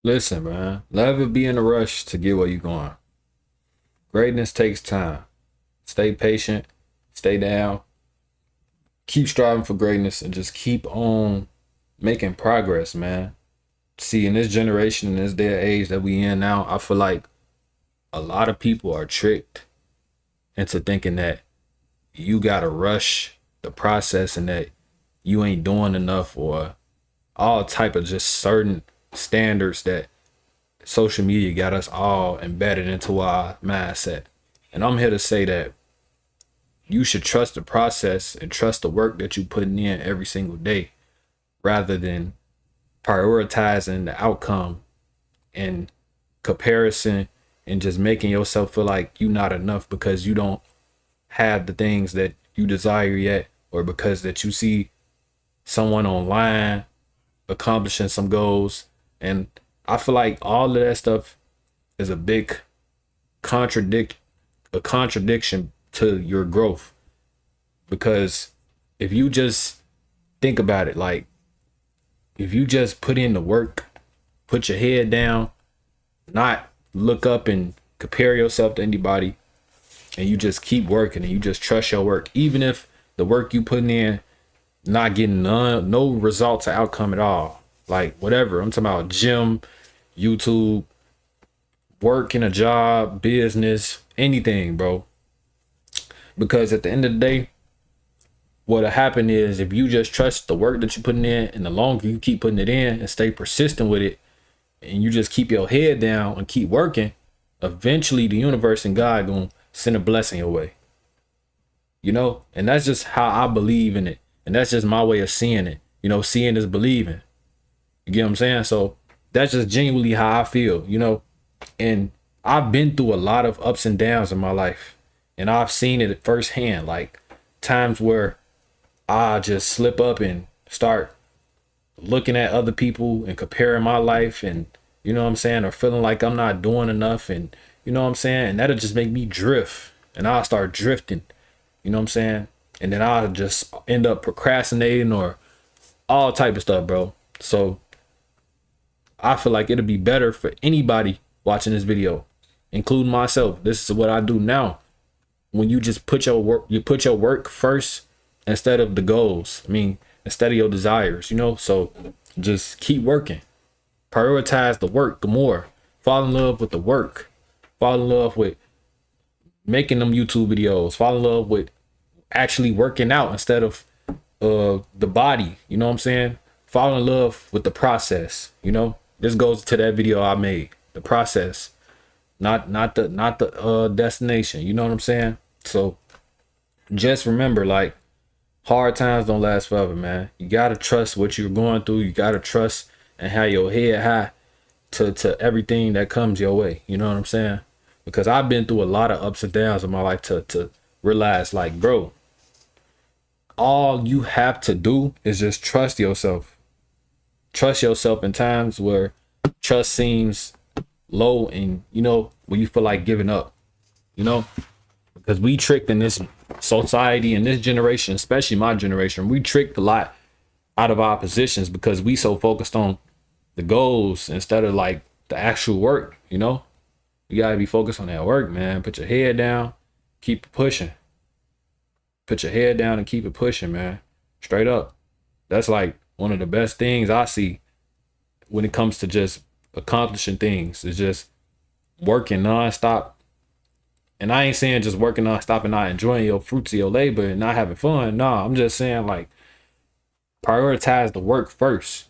Listen, man, never be in a rush to get where you're going. Greatness takes time. Stay patient, stay down, keep striving for greatness, and just keep on making progress, man. See, in this generation, in this day and age that we in now, I feel like a lot of people are tricked into thinking that you gotta rush the process and that you ain't doing enough or all type of just certain standards that social media got us all embedded into our mindset. And I'm here to say that you should trust the process and trust the work that you're putting in every single day rather than prioritizing the outcome and comparison and just making yourself feel like you're not enough because you don't have the things that you desire yet, or because that you see someone online accomplishing some goals. And I feel like all of that stuff is a big contradict a contradiction to your growth. Because if you just think about it, like if you just put in the work, put your head down, not look up and compare yourself to anybody, and you just keep working and you just trust your work, even if the work you putting in not getting no results or outcome at all, like whatever. I'm talking about gym, YouTube, work in a job, business, anything, bro. Because at the end of the day, what'll happen is if you just trust the work that you're putting in, and the longer you keep putting it in and stay persistent with it, and you just keep your head down and keep working, eventually the universe and God gonna send a blessing your way. And that's just how I believe in it. And that's just my way of seeing it. Seeing is believing. You get what I'm saying? So that's just genuinely how I feel. And I've been through a lot of ups and downs in my life. And I've seen it firsthand, like times where I just slip up and start looking at other people and comparing my life, and you know what I'm saying, or feeling like I'm not doing enough, and you know what I'm saying, and that'll just make me drift, and I'll start drifting, you know what I'm saying, and then I'll just end up procrastinating or all type of stuff, bro. So I feel like it'll be better for anybody watching this video, including myself. This is what I do now. When you just put your work first instead of the goals. Instead of your desires, So just keep working. Prioritize the work the more. Fall in love with the work. Fall in love with making them YouTube videos. Fall in love with actually working out instead of the body. You know what I'm saying? Fall in love with the process. This goes to that video I made. The process, not the destination. You know what I'm saying? So just remember, like, hard times don't last forever, man. You gotta trust what you're going through. You gotta trust and have your head high to everything that comes your way. You know what I'm saying? Because I've been through a lot of ups and downs in my life to realize, like, bro, all you have to do is just trust yourself. Trust yourself in times where trust seems low, and when you feel like giving up. Because we tricked in this society, in this generation, especially my generation, we tricked a lot out of our positions because we so focused on the goals instead of like the actual work. You gotta be focused on that work, man. Put your head down, keep it pushing. Put your head down and keep it pushing, man. Straight up. That's like one of the best things I see when it comes to just accomplishing things. Is just working nonstop. And I ain't saying just working nonstop and not enjoying your fruits of your labor and not having fun. No, I'm just saying, like, prioritize the work first.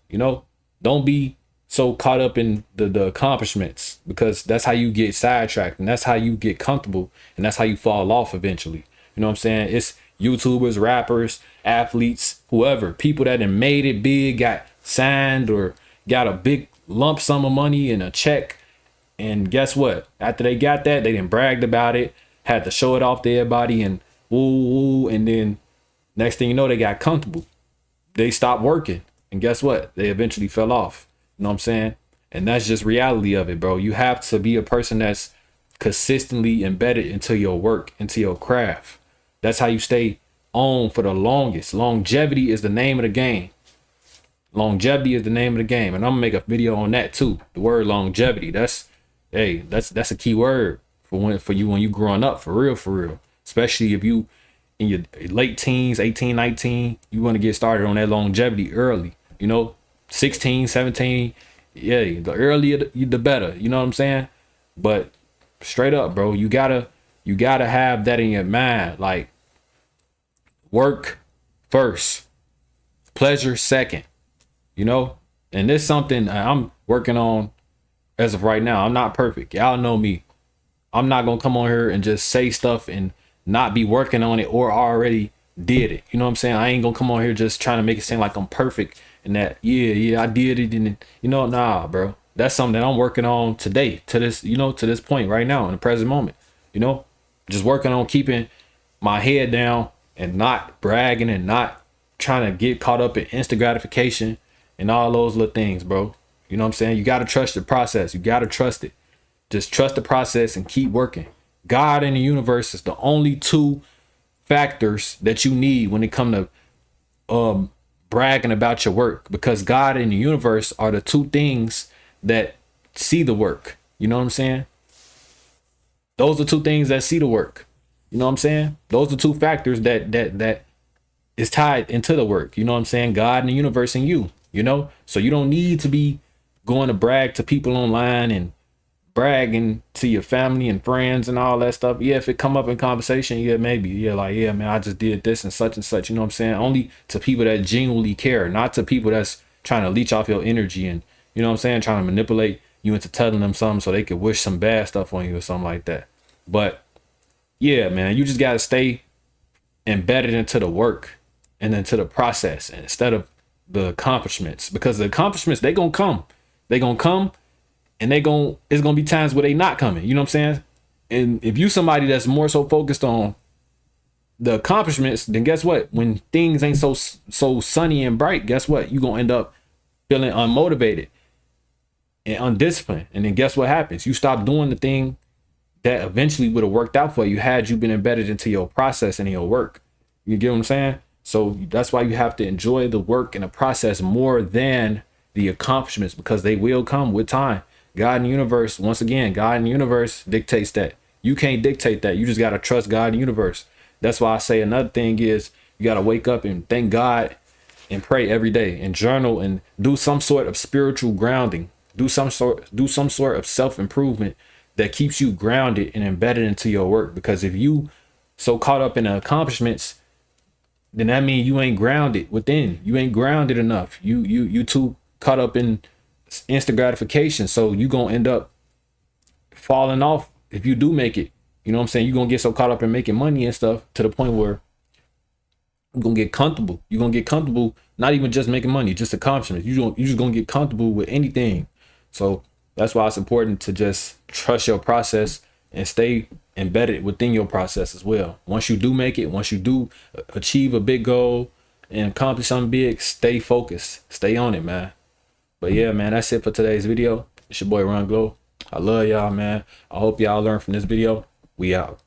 Don't be so caught up in the accomplishments, because that's how you get sidetracked, and that's how you get comfortable, and that's how you fall off eventually. You know what I'm saying? It's YouTubers, rappers, athletes, whoever, people that have made it big, got signed or got a big lump sum of money and a check. And guess what? After they got that, they didn't bragged about it, had to show it off to everybody, and woo. And then next thing you know, they got comfortable. They stopped working. And guess what? They eventually fell off. You know what I'm saying? And that's just reality of it, bro. You have to be a person that's consistently embedded into your work, into your craft. That's how you stay on for the longest. Longevity is the name of the game. Longevity is the name of the game, and I'm gonna make a video on that too. The word longevity. That's that's a key word for you when you growing up, for real, for real. Especially if you in your late teens, 18, 19, you want to get started on that longevity early. 16, 17. Yeah, the earlier the better. You know what I'm saying? But straight up, bro, you gotta have that in your mind. Like, work first, pleasure second. And this is something I'm working on as of right now. I'm not perfect. Y'all know me. I'm not gonna come on here and just say stuff and not be working on it or already did it. You know what I'm saying? I ain't gonna come on here just trying to make it seem like I'm perfect and that I did it, and nah, bro. That's something that I'm working on today, to this point right now in the present moment. Just working on keeping my head down and not bragging and not trying to get caught up in instant gratification and all those little things, bro. You know what I'm saying? You got to trust the process. You got to trust it. Just trust the process and keep working. God and the universe is the only two factors that you need when it comes to bragging about your work, because God and the universe are the two things that see the work. You know what I'm saying? Those are two things that see the work. You know what I'm saying? Those are two factors that is tied into the work. You know what I'm saying? God and the universe and you. So you don't need to be going to brag to people online and bragging to your family and friends and all that stuff. Yeah, if it come up in conversation, yeah, maybe. Yeah, like, yeah, man, I just did this and such. You know what I'm saying? Only to people that genuinely care, not to people that's trying to leech off your energy and, you know what I'm saying, trying to manipulate you into telling them something so they could wish some bad stuff on you or something like that. But yeah, man, you just got to stay embedded into the work and into the process instead of the accomplishments, because the accomplishments, they gonna come. And it's gonna be times where they not coming. You know what I'm saying? And if you somebody that's more so focused on the accomplishments, then guess what? When things ain't so sunny and bright, guess what? You gonna end up feeling unmotivated and undisciplined. And then guess what happens? You stop doing the thing that eventually would have worked out for you had you been embedded into your process and your work. You get what I'm saying? So that's why you have to enjoy the work and the process more than the accomplishments, because they will come with time. God and the universe, once again, God and the universe dictates that. You can't dictate that. You just got to trust God and the universe. That's why I say another thing is you got to wake up and thank God and pray every day and journal and do some sort of spiritual grounding. Do some sort of self-improvement that keeps you grounded and embedded into your work. Because if you so caught up in the accomplishments, then that means you ain't grounded within. You ain't grounded enough. You too caught up in instant gratification. So you gonna end up falling off if you do make it. You know what I'm saying? You're gonna get so caught up in making money and stuff to the point where you're gonna get comfortable. You're gonna get comfortable, not even just making money, just accomplishments. You just gonna get comfortable with anything. So that's why it's important to just trust your process and stay embedded within your process as well. Once you do make it, once you do achieve a big goal and accomplish something big, stay focused, stay on it, man. But yeah, man, that's it for today's video. It's your boy Rongloo. I love y'all, man. I hope y'all learned from this video. We out.